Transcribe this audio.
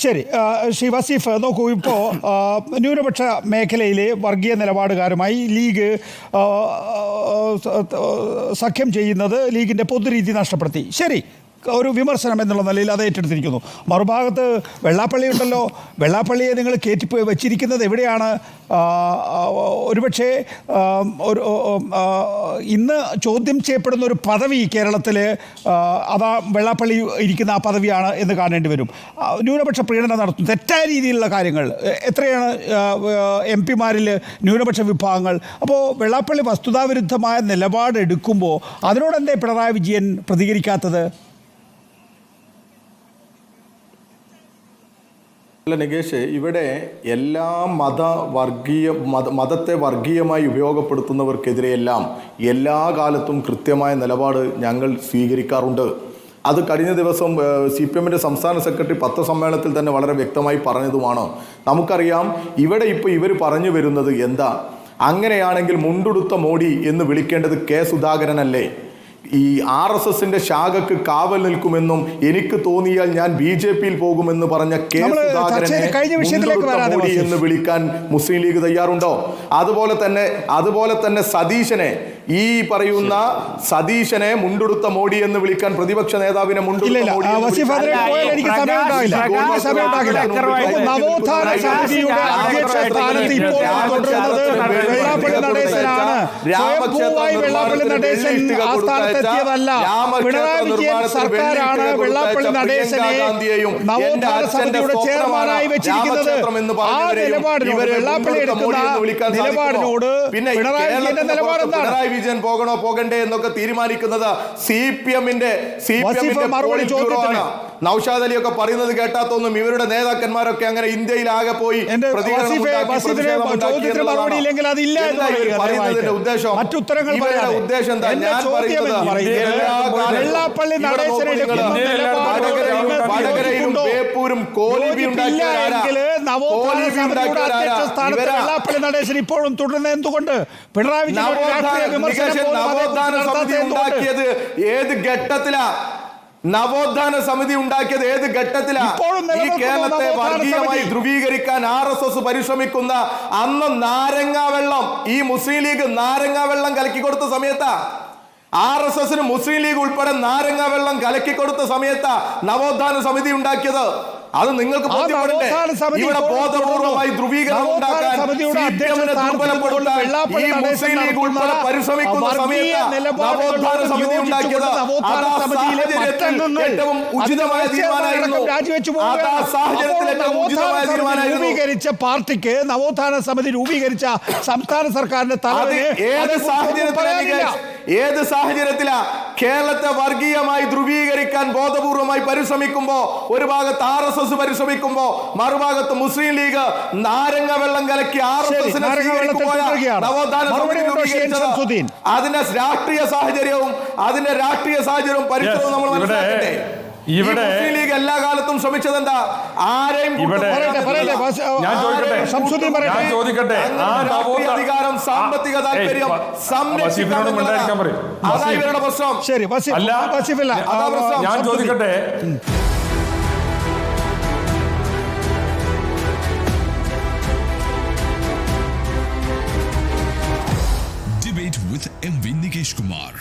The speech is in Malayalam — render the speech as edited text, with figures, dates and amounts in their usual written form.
ശരി, ശ്രീ വസീഫ് നോക്കൂ, ഇപ്പോൾ ന്യൂനപക്ഷ മേഖലയിലെ വർഗീയ നിലപാടുകാരുമായി ലീഗ് സഖ്യം ചെയ്യുന്നത് ലീഗിൻ്റെ പൊതുരീതി നഷ്ടപ്പെടുത്തി. ശരി, ഒരു വിമർശനം എന്നുള്ള നിലയിൽ അത് ഏറ്റെടുത്തിരിക്കുന്നു. മറുഭാഗത്ത് വെള്ളാപ്പള്ളി ഉണ്ടല്ലോ, വെള്ളാപ്പള്ളിയെ നിങ്ങൾ കയറ്റി വെച്ചിരിക്കുന്നത് എവിടെയാണ്? ഒരുപക്ഷെ ഇന്ന് ചോദ്യം ചെയ്യപ്പെടുന്ന ഒരു പദവി കേരളത്തിൽ അതാ വെള്ളാപ്പള്ളി ഇരിക്കുന്ന ആ പദവിയാണ് എന്ന് കാണേണ്ടി വരും. ന്യൂനപക്ഷ പ്രീണനം നടത്തും, തെറ്റായ രീതിയിലുള്ള കാര്യങ്ങൾ എത്രയാണ് MP-മാരിൽ ന്യൂനപക്ഷ വിഭാഗങ്ങൾ. അപ്പോൾ വെള്ളാപ്പള്ളി വസ്തുതാവിരുദ്ധമായ നിലപാടെടുക്കുമ്പോൾ അതിനോടെന്തേ പിണറായി വിജയൻ പ്രതികരിക്കാത്തത്? അല്ല നികേഷ്, ഇവിടെ എല്ലാ മതത്തെ വർഗീയമായി ഉപയോഗപ്പെടുത്തുന്നവർക്കെതിരെയെല്ലാം എല്ലാ കാലത്തും കൃത്യമായ നിലപാട് ഞങ്ങൾ സ്വീകരിക്കാറുണ്ട്. അത് കഴിഞ്ഞ ദിവസം CPM-ൻ്റെ സംസ്ഥാന സെക്രട്ടറി പത്രസമ്മേളനത്തിൽ തന്നെ വളരെ വ്യക്തമായി പറഞ്ഞതുമാണ്. നമുക്കറിയാം, ഇവിടെ ഇപ്പോൾ ഇവർ പറഞ്ഞു വരുന്നത് എന്താ, അങ്ങനെയാണെങ്കിൽ മുണ്ടുടുത്ത മോഡി എന്ന് വിളിക്കേണ്ടത് K. സുധാകരനല്ലേ? ഈ RSSന്റെ ശാഖക്ക് കാവൽ നിൽക്കുമെന്നും എനിക്ക് തോന്നിയാൽ ഞാൻ BJP-യിൽ പോകുമെന്ന് പറഞ്ഞ K. സുധാകരനെ മോഡി എന്ന് വിളിക്കാൻ മുസ്ലിം ലീഗ് തയ്യാറുണ്ടോ? അതുപോലെ തന്നെ സതീശനെ, ഈ പറയുന്ന സതീശനെ മുണ്ടുടുത്ത മോഡി എന്ന് വിളിക്കാൻ പ്രതിപക്ഷ നേതാവിനെ പിന്നെ പിണറായി വിജയൻ പോകണോ പോകണ്ടേ എന്നൊക്കെ തീരുമാനിക്കുന്നത് CPM-ന്റെ നൗഷാദ് അലിയൊക്കെ പറയുന്നത് കേട്ടാത്തൊന്നും ഇവരുടെ നേതാക്കന്മാരൊക്കെ അങ്ങനെ ഇന്ത്യയിലാകെ പോയി പറയുന്നതിന്റെ ഉദ്ദേശം എന്താ? ഞാൻ വടകരയിലും ബേപ്പൂരും ഇപ്പോഴും തുടരുന്നത് എന്തുകൊണ്ട്? പിണറായി നവോത്ഥാന സമിതി ഉണ്ടാക്കിയത് ഏത് ഘട്ടത്തിലാ? നവോത്ഥാന സമിതി ഉണ്ടാക്കിയത് ഏത് ഘട്ടത്തിലാ? ഈ കേരളത്തെ വർഗീയമായി ധ്രുവീകരിക്കാൻ RSS പരിശ്രമിക്കുന്ന അന്ന് നാരങ്ങാവെള്ളം, ഈ മുസ്ലിം ലീഗ് നാരങ്ങാവെള്ളം കലക്കി കൊടുത്ത സമയത്താ, RSSന് മുസ്ലിം ലീഗ് ഉൾപ്പെടെ നാരങ്ങാവെള്ളം കലക്കി കൊടുത്ത സമയത്താ നവോത്ഥാന സമിതി ഉണ്ടാക്കിയത്. അത് നിങ്ങൾക്ക് ഇവിടെ ബോധപൂർവമായി ധ്രുവീകരണം ഉണ്ടാക്കാൻ CPM-നെ ദുർബലപ്പെടുത്താൻ ഈ മുസ്ലിം ലീഗ് ഉൾപ്പെടെ പരിശ്രമിക്കുന്ന സമയത്ത് നവോത്ഥാന സമിതി ഉണ്ടാക്കിയത് ഏറ്റവും ഉചിതമായ തീരുമാനമായിരുന്നു. രൂപീകരിച്ച പാർട്ടിക്ക് നവോത്ഥാന സമിതി രൂപീകരിച്ച സംസ്ഥാന സർക്കാരിന്റെ ഏത് സാഹചര്യത്തിലാ കേരളത്തെ വർഗീയമായി ധ്രുവീകരിക്കാൻ ബോധപൂർവമായി പരിശ്രമിക്കുമ്പോ ഒരു ഭാഗത്ത് RSS പരിശ്രമിക്കുമ്പോ മറുഭാഗത്ത് മുസ്ലിം ലീഗ് നാരങ്ങ വെള്ളം കലക്കി RSS അതിന്റെ രാഷ്ട്രീയ സാഹചര്യവും പരിസരവും നമ്മൾ മനസ്സിലാക്കട്ടെ. മുസ്ലിം ലീഗ് എല്ലാ കാലത്തും ശ്രമിച്ചത് എന്താ? ആരെയും അധികാരം, സാമ്പത്തിക താല്പര്യം അതാ ഇവരുടെ പ്രശ്നം. ഞാൻ ചോദിക്കട്ടെ, Debate with MV Nikesh Kumar.